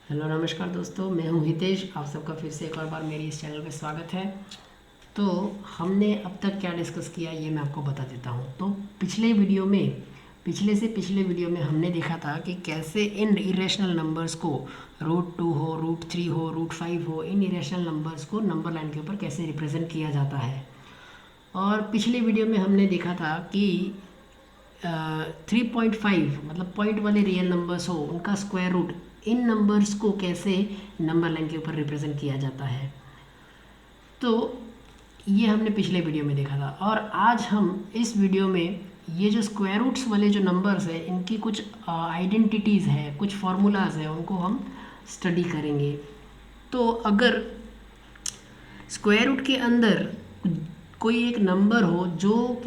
Hello नमस्कार दोस्तों, मैं हूं हितेश। आप सबका फिर से एक और बार मेरी इस चैनल पे स्वागत है। तो हमने अब तक क्या डिस्कस किया ये मैं आपको बता देता हूं। तो पिछले पिछले वीडियो में हमने देखा था कि कैसे इन इरेशनल नंबर्स को √2 हो, √3 हो, √5 हो, इन इरेशनल नंबर्स को नंबर लाइन के ऊपर कैसे रिप्रेजेंट किया जाता है। और पिछले वीडियो में हमने देखा था कि 3.5 मतलब पॉइंट वाले रियल नंबर्स हो उनका स्क्वायर रूट इन नंबर्स को कैसे नंबर लाइन के ऊपर रिप्रेजेंट किया जाता है। तो ये हमने पिछले वीडियो में देखा था। और आज हम इस वीडियो में ये जो स्क्वायर रूट्स वाले जो नंबर्स हैं इनकी कुछ आइडेंटिटीज़ है, कुछ फार्मूलाज है, उनको हम स्टडी करेंगे। तो अगर स्क्वायर रूट के अंदर कोई एक नंबर हो जो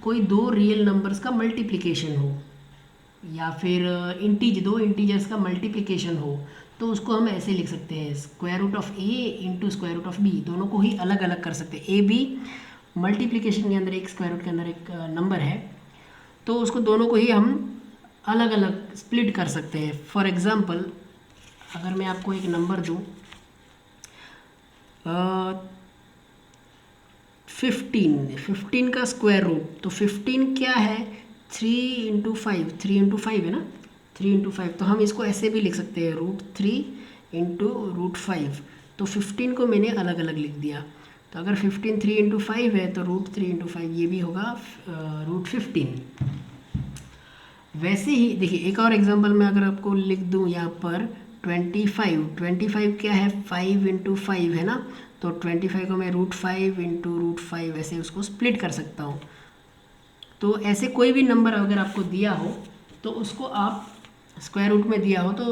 कोई दो रियल नंबर्स का मल्टीप्लिकेशन हो, या फिर दो इंटीजर्स का मल्टीप्लिकेशन हो, तो उसको हम ऐसे लिख सकते हैं square root of A into square root of b. दोनों को ही अलग अलग कर सकते हैं। ए बी मल्टीप्लिकेशन के अंदर एक स्क्वायर रूट के अंदर एक नंबर है, तो उसको दोनों को ही हम अलग अलग स्प्लिट कर सकते हैं। फॉर एग्जांपल अगर मैं आपको एक नंबर दूँ 15 का स्क्वायर रूट, तो 15 क्या है, 3 है ना, 3 × 5। तो हम इसको ऐसे भी लिख सकते हैं √3 × √5। तो 15 को मैंने अलग अलग लिख दिया। तो अगर 15 3 × 5 है तो √3 × 5 ये भी होगा √15। वैसे ही देखिए एक और एग्जांपल मैं अगर आपको लिख दूं यहाँ पर 25 क्या है, 5 × 5 है ना। तो 25 को मैं √5 × √5 ऐसे उसको स्प्लिट कर सकता हूँ। तो ऐसे कोई भी नंबर अगर आपको दिया हो तो उसको आप स्क्वायर रूट में दिया हो तो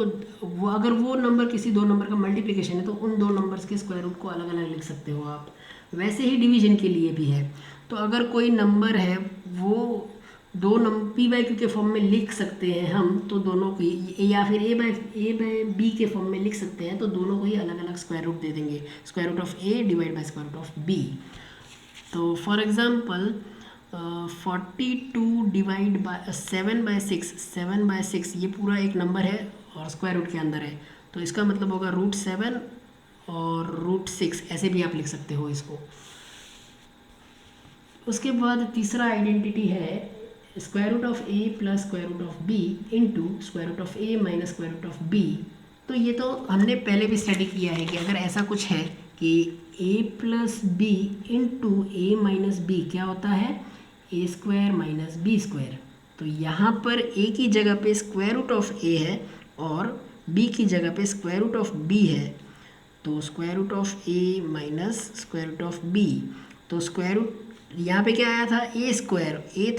वो अगर वो नंबर किसी दो नंबर का मल्टीप्लिकेशन है तो उन दो नंबर्स के स्क्वायर रूट को अलग अलग लिख सकते हो आप। वैसे ही डिवीजन के लिए भी है। तो अगर कोई नंबर है वो दो नंबर p/q के फॉर्म में लिख सकते हैं हम, तो दोनों को या फिर a/b के फॉर्म में लिख सकते हैं, तो दोनों को ही अलग अलग स्क्वायर रूट दे देंगे, square root of a divide by square root of b। तो फॉर एग्जांपल 42 डिवाइड बाय 7/6 ये पूरा एक नंबर है और स्क्वायर रूट के अंदर है, तो इसका मतलब होगा √7 और √6 ऐसे भी आप लिख सकते हो इसको। उसके बाद तीसरा आइडेंटिटी है square root of a plus square root of b into square root of a minus square root of b। तो ये तो हमने पहले भी स्टडी किया है कि अगर ऐसा कुछ है कि a plus B into a minus b क्या होता है, a² माइनस b²। तो यहाँ पर a की जगह पे स्क्वायर रूट ऑफ a है और b की जगह पे स्क्वायर रूट ऑफ b है। तो square root of a minus square root of b। तो स्क्वायर रूट यहाँ पे क्या आया था, a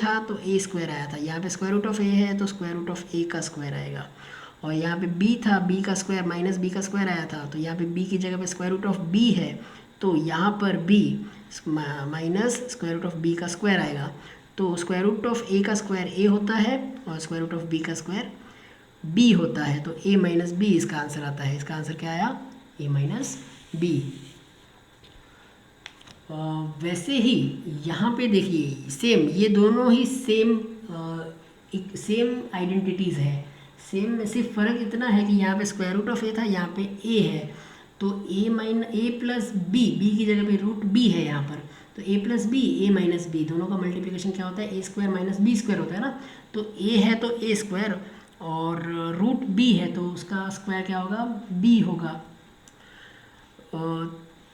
था तो a² आया था। यहाँ पे स्क्वायर रूट ऑफ a है तो स्क्वायर रूट ऑफ a का स्क्वायर आएगा। और यहाँ पे b था, b का स्क्वायर माइनस b का स्क्वायर आया था, तो यहाँ पे b की जगह पे स्क्वायर रूट ऑफ b है, तो यहाँ पर b minus square root of b का स्क्वायर आएगा। तो स्क्वायर रूट ऑफ a का स्क्वायर a होता है और स्क्वायर रूट ऑफ b का स्क्वायर b होता है। तो a माइनस b इसका आंसर आता है। इसका आंसर क्या आया, a माइनस b। वैसे ही यहाँ पे देखिए सेम, ये दोनों ही सेम आइडेंटिटीज़ है। सेम में सिर्फ फ़र्क इतना है कि यहाँ पे स्क्वायर रूट ऑफ ए था, यहाँ पे a है। तो a प्लस b की जगह पे √b है यहाँ पर। तो a plus b a minus b दोनों का मल्टीप्लिकेशन क्या होता है, a² माइनस b² होता है ना। तो a है तो a² और √b है तो उसका स्क्वायर क्या होगा, b होगा।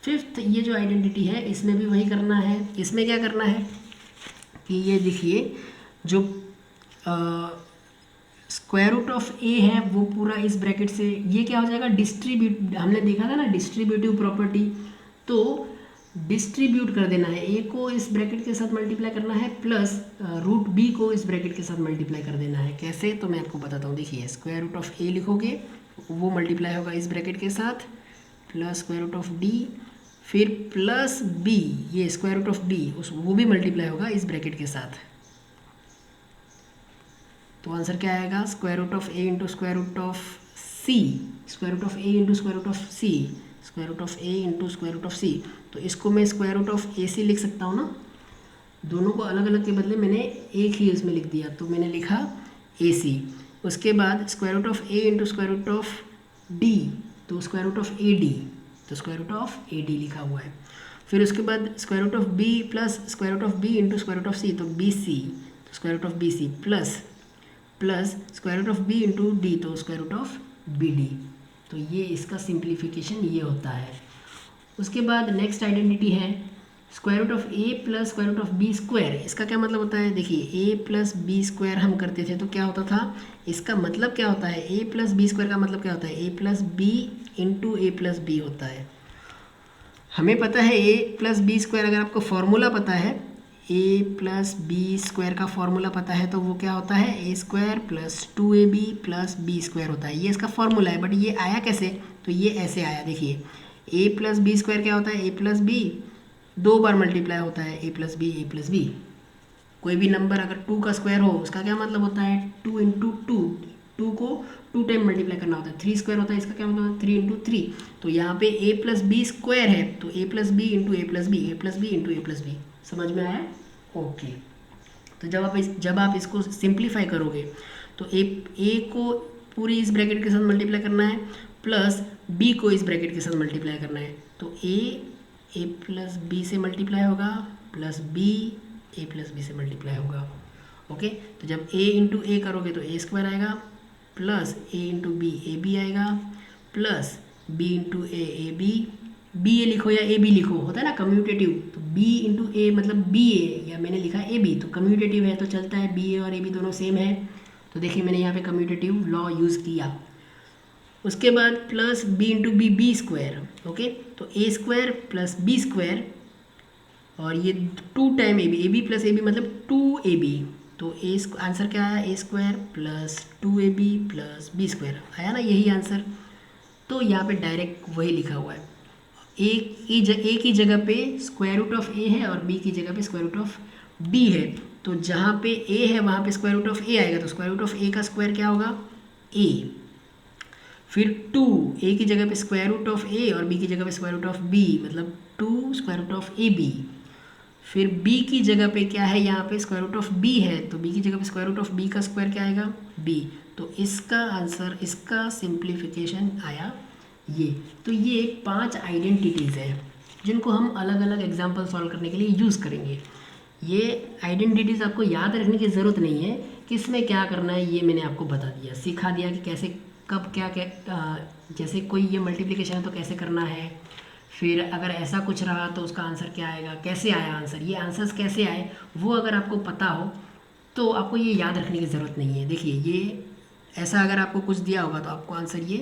फिफ्थ ये जो आइडेंटिटी है इसमें भी वही करना है। इसमें क्या करना है कि ये देखिए जो स्क्वायर रूट ऑफ ए है वो पूरा इस ब्रैकेट से ये क्या हो जाएगा, हमने देखा था ना डिस्ट्रीब्यूटिव प्रॉपर्टी। तो डिस्ट्रीब्यूट कर देना है, ए को इस ब्रैकेट के साथ मल्टीप्लाई करना है प्लस √b को इस ब्रैकेट के साथ मल्टीप्लाई कर देना है। कैसे, तो मैं आपको बताता हूँ। देखिए स्क्वायर रूट ऑफ ए लिखोगे वो मल्टीप्लाई होगा इस ब्रैकेट के साथ plus square root of d, फिर प्लस बी, ये स्क्वायर रूट ऑफ बी वो भी मल्टीप्लाई होगा इस ब्रैकेट के साथ। तो आंसर क्या आएगा, square root of A into square root of C, square root of A into square root of C, square root of A into square root of C. तो इसको मैं square root of A C लिख सकता हूँ ना। दोनों को अलग अलग के बदले मैंने एक ही उसमें लिख दिया, तो मैंने लिखा ए सी। उसके बाद square root of A into square root of D, तो square root of A D, तो square root of A D लिखा हुआ है। फिर उसके बाद square root of B plus square root of B into square root of C, तो B C, तो square root of B C plus square root of B into D, तो square root of B D. तो ये इसका simplification ये होता है। उसके बाद नेक्स्ट आइडेंटिटी है square root of a plus square root of b square. इसका क्या मतलब होता है, देखिए ए प्लस बी स्क्वायर हम करते थे तो क्या होता था, इसका मतलब क्या होता है, ए प्लस बी स्क्वायर का मतलब क्या होता है, A plus B into A plus B होता है। हमें पता है ए प्लस बी स्क्वायर, अगर आपको फॉर्मूला पता है, ए प्लस बी स्क्वायर का फॉर्मूला पता है, तो वो क्या होता है, A square plus 2ab plus B square होता है। ये इसका फॉर्मूला है, बट ये आया कैसे, तो ये ऐसे आया। देखिए ए प्लस बी स्क्वायर क्या होता है, A plus B 2 bar multiply होता है, ए प्लस बी। कोई भी नंबर अगर 2 का स्क्वायर हो उसका क्या मतलब होता है, 2 इंटू 2 को 2 टाइम मल्टीप्लाई करना होता है। 3 स्क्वायर होता है, इसका क्या मतलब है, 3 इंटू 3। तो यहाँ पे ए प्लस बी स्क्वायर है, तो A plus B into A plus B, A plus B into A plus B. समझ में आया? ओके। तो जब आप इसको सिंप्लीफाई करोगे तो ए को पूरी इस ब्रैकेट के साथ मल्टीप्लाई करना है, प्लस बी को इस ब्रैकेट के साथ मल्टीप्लाई करना है। तो ए प्लस बी से मल्टीप्लाई होगा, plus B A plus B से मल्टीप्लाई होगा। ओके, तो जब ए इंटू ए करोगे तो ए स्क्वायर आएगा, plus A into B A B आएगा, plus B into A B, B A लिखो या ए बी लिखो, होता है ना कम्यूटेटिव। तो बी इंटू ए मतलब बी ए, या मैंने लिखा ए बी, तो कम्यूटेटिव है तो चलता है, बी ए और ए बी दोनों सेम है। तो देखिए मैंने यहाँ पे कम्यूटेटिव लॉ यूज़ किया। उसके बाद plus B into B B square. Okay, तो A square plus B square, और ये 2 time A B plus A B मतलब 2ab। तो आंसर क्या आया, A square plus 2ab plus B square आया ना, यही आंसर। तो यहाँ पे डायरेक्ट वही लिखा हुआ है, ए की जगह पे स्क्वायर रूट ऑफ ए है और बी की जगह पे स्क्वायर रूट ऑफ बी है। तो जहाँ पे ए है वहाँ पे स्क्वायर रूट ऑफ ए आएगा, तो स्क्वायर रूट ऑफ ए का स्क्वायर क्या होगा, ए। फिर 2 ए की जगह पे स्क्वायर रूट ऑफ ए और बी की जगह पे स्क्वायर रूट ऑफ बी, मतलब 2 square root of a b. फिर b की जगह पे क्या है, यहाँ पे स्क्वायर रूट ऑफ b है, तो b की जगह पे स्क्वायर रूट ऑफ b का स्क्वायर क्या आएगा, b। तो इसका आंसर, इसका सिंप्लीफिकेशन आया ये। तो ये 5 आइडेंटिटीज़ हैं जिनको हम अलग अलग एग्जाम्पल सॉल्व करने के लिए यूज़ करेंगे। ये आइडेंटिटीज़ आपको याद रखने की ज़रूरत नहीं है, किसमें क्या करना है ये मैंने आपको बता दिया, सिखा दिया कि कैसे कब क्या जैसे कोई ये मल्टीप्लिकेशन है तो कैसे करना है, फिर अगर ऐसा कुछ रहा तो उसका आंसर क्या आएगा, कैसे आया आंसर, ये आंसर्स कैसे आए वो अगर आपको पता हो तो आपको ये याद रखने की ज़रूरत नहीं है। देखिए ये ऐसा अगर आपको कुछ दिया होगा तो आपको आंसर ये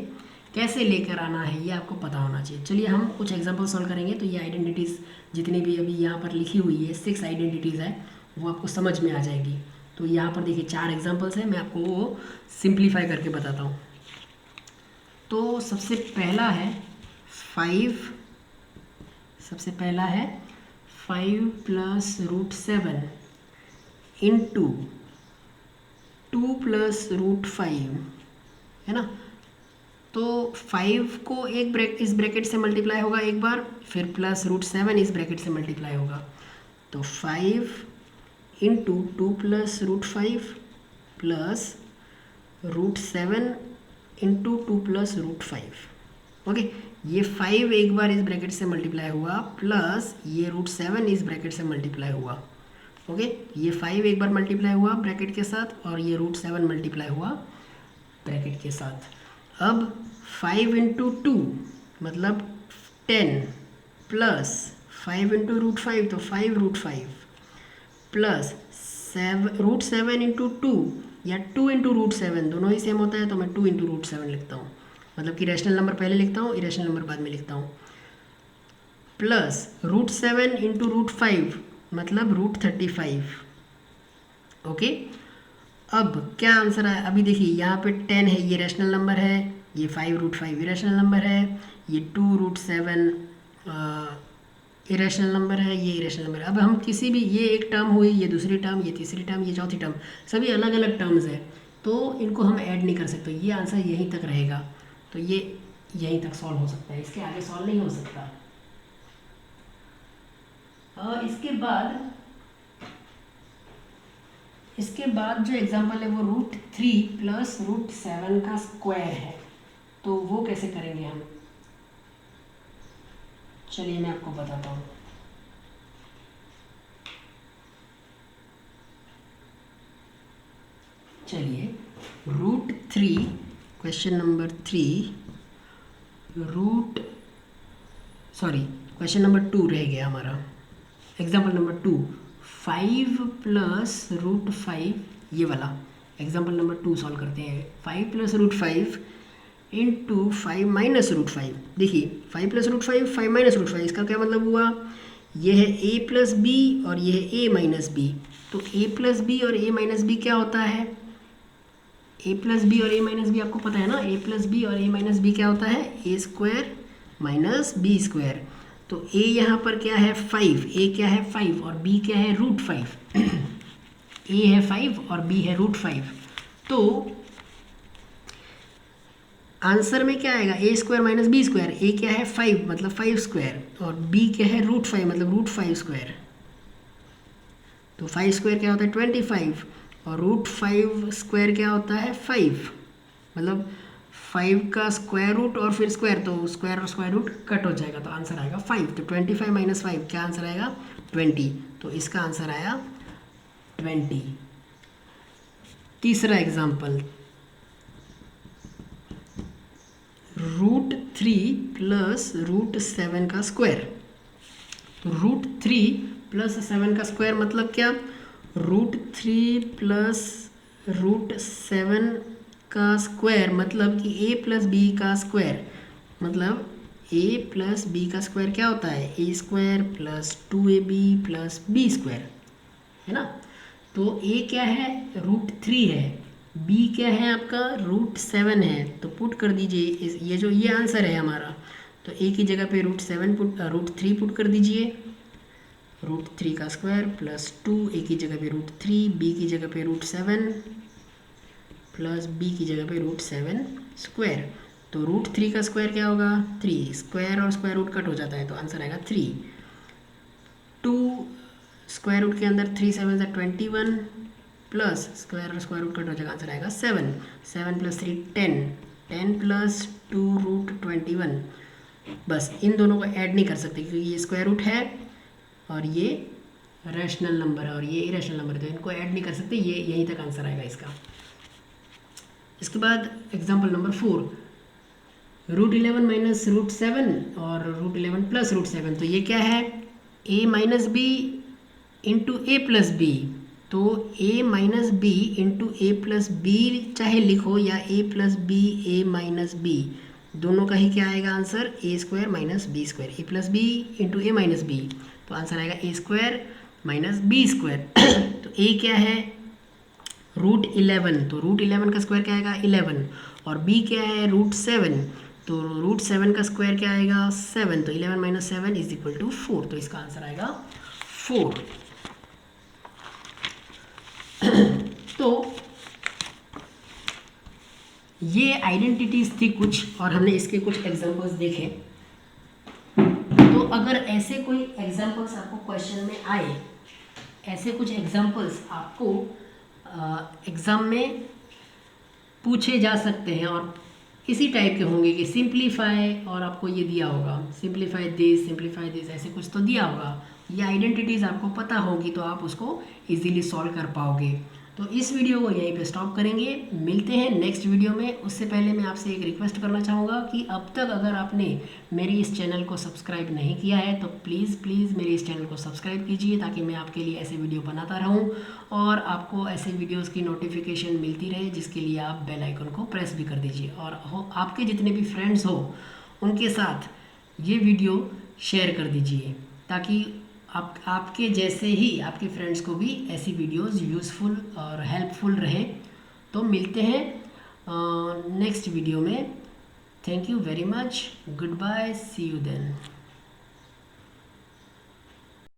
कैसे लेकर आना है ये आपको पता होना चाहिए। चलिए हम कुछ एग्जांपल सॉल्व करेंगे। तो ये आइडेंटिटीज़ जितनी भी अभी यहाँ पर लिखी हुई है 6 आइडेंटिटीज़ है, वो आपको समझ में आ जाएगी। तो यहाँ पर देखिए 4 एग्जाम्पल्स हैं, मैं आपको वो सिंप्लीफाई करके बताता हूँ। तो सबसे पहला है 5 plus root 7 into 2 plus root 5 है ना। तो 5 को इस ब्रैकेट से मल्टीप्लाई होगा एक बार, फिर प्लस रूट 7 इस ब्रैकेट से मल्टीप्लाई होगा। तो 5 into 2 plus root 5 plus root 7 into 2 plus root 5। Okay, ये 5 एक बार इस ब्रैकेट से मल्टीप्लाई हुआ, प्लस ये रूट 7 इस ब्रैकेट से मल्टीप्लाई हुआ। ओके, ये 5 एक बार मल्टीप्लाई हुआ ब्रैकेट के साथ, और ये रूट 7 मल्टीप्लाई हुआ ब्रैकेट के साथ। अब 5 इंटू 2 मतलब 10 प्लस 5 इंटू रूट 5 तो 5 रूट 5 प्लस रूट 7 इंटू 2 या 2 इंटू रूट 7 दोनों ही सेम होता है, तो मैं 2 इंटू रूट 7 लिखता हूँ, मतलब कि रैशनल नंबर पहले लिखता हूँ, इरेशनल नंबर बाद में लिखता हूँ। प्लस रूट 7 इंटू रूट 5 मतलब रूट 35। ओके, अब क्या आंसर है, अभी देखिए यहाँ पे 10 है, ये रैशनल नंबर है, ये 5 रूट 5 इरेशनल नंबर है, ये 2 रूट 7 इरेशनल नंबर है, ये इरेशनल नंबर है। अब हम किसी भी, ये एक टर्म हुई, ये दूसरी टर्म, ये तीसरी टर्म, ये चौथी टर्म, सभी अलग अलग टर्म्स है, तो इनको हम ऐड नहीं कर सकते, ये आंसर यहीं तक रहेगा। तो ये यहीं तक सॉल्व हो सकता है, इसके आगे सॉल्व नहीं हो सकता। और इसके बाद जो एग्जांपल है वो रूट 3 प्लस रूट 7 का स्क्वायर है। तो वो कैसे करेंगे हम, चलिए मैं आपको बताता हूँ। चलिए √3, क्वेश्चन नंबर 3, क्वेश्चन नंबर 2 रह गया हमारा। एग्जाम्पल नंबर 2, 5 + √5, ये वाला एग्जाम्पल नंबर 2 सॉल्व करते हैं। 5 + √5 इंटू 5 - √5। देखिए 5 + √5, 5 - √5, इसका क्या मतलब हुआ, ये है a + b और ये है a - b। तो a + b और a - b क्या होता है, a + b और a - b आपको पता है ना, a + b और a - b क्या होता है, a² - b²। तो a यहाँ पर क्या है 5, a क्या है 5 और b क्या है √5। a है 5 और b है √5। तो आंसर में क्या आएगा, a² - b²। a क्या है 5 मतलब 5² और b क्या है √5 मतलब √5²। तो 5² क्या होता है 25 और √5² क्या होता है 5, मतलब 5 का स्क्वायर रूट और फिर स्क्वायर, तो स्क्वायर और स्क्वायर रूट कट हो जाएगा, तो आंसर आएगा 5। तो 25 - 5 क्या आंसर आएगा 20। तो इसका आंसर आया 20। तीसरा एग्जाम्पल, √3 + √7 का स्क्वायर। तो √3 + 7 का स्क्वायर मतलब क्या, √3 + √7 का स्क्वायर मतलब कि a + b का स्क्वायर, मतलब a + b का स्क्वायर क्या होता है, a² + 2ab + b², है ना। तो a क्या है √3 है, b क्या है आपका √7 है। तो पुट कर दीजिए ये जो ये आंसर है हमारा, तो a की जगह पे √3 पुट कर दीजिए, √3 का स्क्वायर + 2, a की जगह पे √3, b की जगह पे √7 प्लस b की जगह पे √7²। तो √3 का स्क्वायर क्या होगा 3, स्क्वायर और स्क्वायर रूट कट हो जाता है तो आंसर आएगा 3। 2 स्क्वायर रूट के अंदर 3 7 = 21 प्लस स्क्वायर और स्क्वायर रूट कट हो जाएगा, आंसर आएगा 7। 7 + 3 10, 10 + 2 √21। बस इन दोनों को ऐड नहीं कर सकते क्योंकि ये स्क्वायर रूट है और ये रैशनल नंबर है और ये इरेशनल नंबर है, तो इनको ऐड नहीं कर सकते, ये यहीं तक आंसर आएगा इसका। इसके बाद एग्जाम्पल नंबर 4, √11 - √7 और √11 + √7। तो ये क्या है a - b into a + b। तो a - b into a + b चाहे लिखो या a + b a - b, दोनों का ही क्या आएगा answer, a² - b²। a + b into a - b, तो आंसर आएगा a² - b²। तो a क्या है √11, तो √11 का स्क्वायर क्या आएगा 11 और b क्या है √7, तो √7 का स्क्वायर क्या आएगा 7, तो 11 - 7 = 4, तो इसका आंसर आएगा 4। तो ये आइडेंटिटीज थी कुछ और हमने इसके कुछ एग्जांपल्स देखे। तो अगर ऐसे कोई एग्जांपल्स आपको क्वेश्चन में आए, ऐसे कुछ एग्जांपल्स आपको एग्ज़ाम में पूछे जा सकते हैं और इसी टाइप के होंगे कि सिंप्लीफाई, और आपको ये दिया होगा सिंप्लीफाई दिस, ऐसे कुछ तो दिया होगा। ये आइडेंटिटीज़ आपको पता होगी तो आप उसको इजीली सॉल्व कर पाओगे। तो इस वीडियो को यहीं पे स्टॉप करेंगे, मिलते हैं नेक्स्ट वीडियो में। उससे पहले मैं आपसे एक रिक्वेस्ट करना चाहूँगा कि अब तक अगर आपने मेरी इस चैनल को सब्सक्राइब नहीं किया है तो प्लीज़ मेरे इस चैनल को सब्सक्राइब कीजिए ताकि मैं आपके लिए ऐसे वीडियो बनाता रहूँ और आपको ऐसे वीडियोज़ की नोटिफिकेशन मिलती रहे, जिसके लिए आप बेल आइकन को प्रेस भी कर दीजिए और आपके जितने भी फ्रेंड्स हो उनके साथ ये वीडियो शेयर कर दीजिए ताकि आपके जैसे ही आपके फ्रेंड्स को भी ऐसी वीडियोस यूज़फुल और हेल्पफुल रहे। तो मिलते हैं नेक्स्ट वीडियो में। Thank you very much, goodbye, see you then.